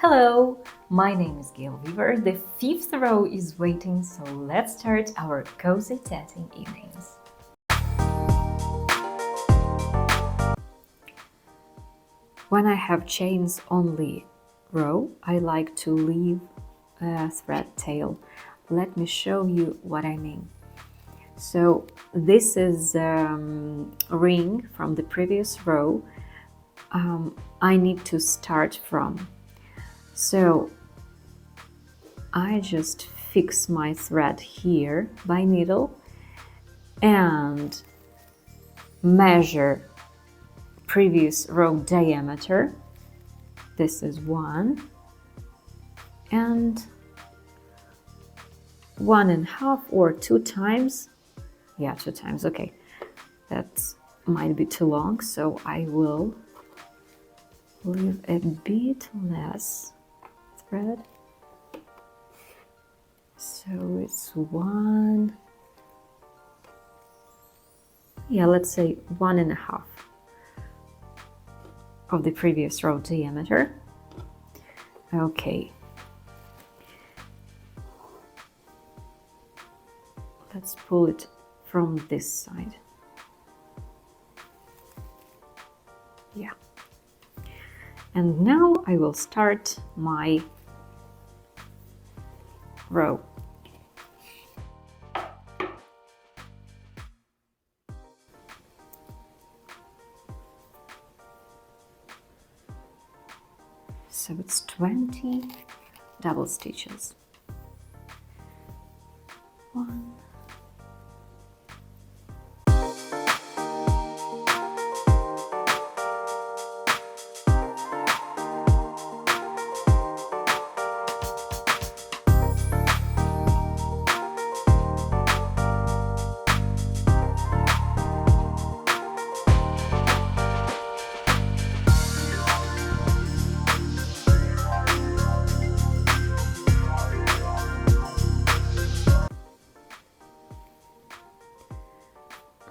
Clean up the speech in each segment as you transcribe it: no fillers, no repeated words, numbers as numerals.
Hello, my name is Gail Weaver. The fifth row is waiting, so let's start our cozy tatting evenings. When I have chains only row, I like to leave a thread tail. Let me show you what I mean. So this is a ring from the previous row. I need to start from. So I just fix my thread here by needle and measure previous row diameter. This is 1 and 1.5 or 2 times. Yeah, 2 times, okay. That might be too long, so I will leave a bit less thread. So it's 1, yeah, let's say 1.5 of the previous row diameter. Okay. Let's pull it from this side. Yeah. And now I will start my row. So it's 20 double stitches. 1,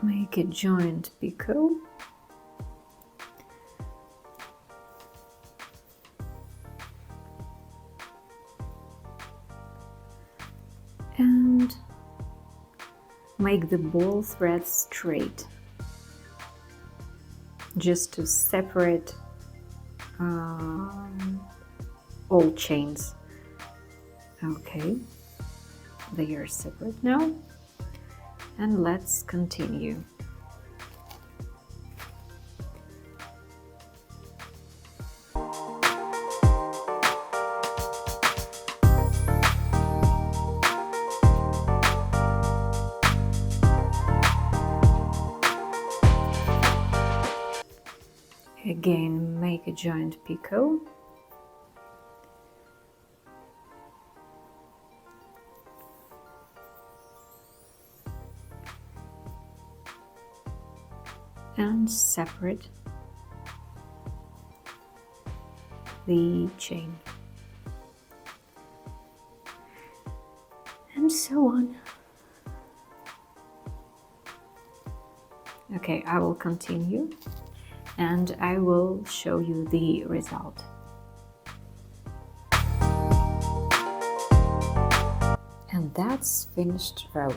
make a joint picot. And make the ball thread straight, just to separate all chains. Okay, they are separate now. And let's continue. Again, make a joint picot. And separate the chain. And so on. Okay, I will continue and I will show you the result. And that's finished row.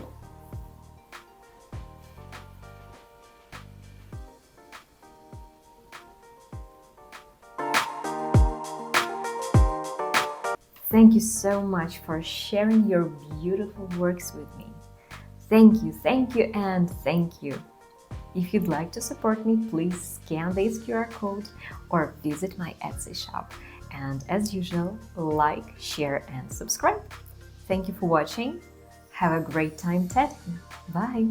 Thank you so much for sharing your beautiful works with me. Thank you, and thank you. If you'd like to support me, please scan this QR code or visit my Etsy shop. And as usual, like, share, and subscribe. Thank you for watching. Have a great time tatting. Bye!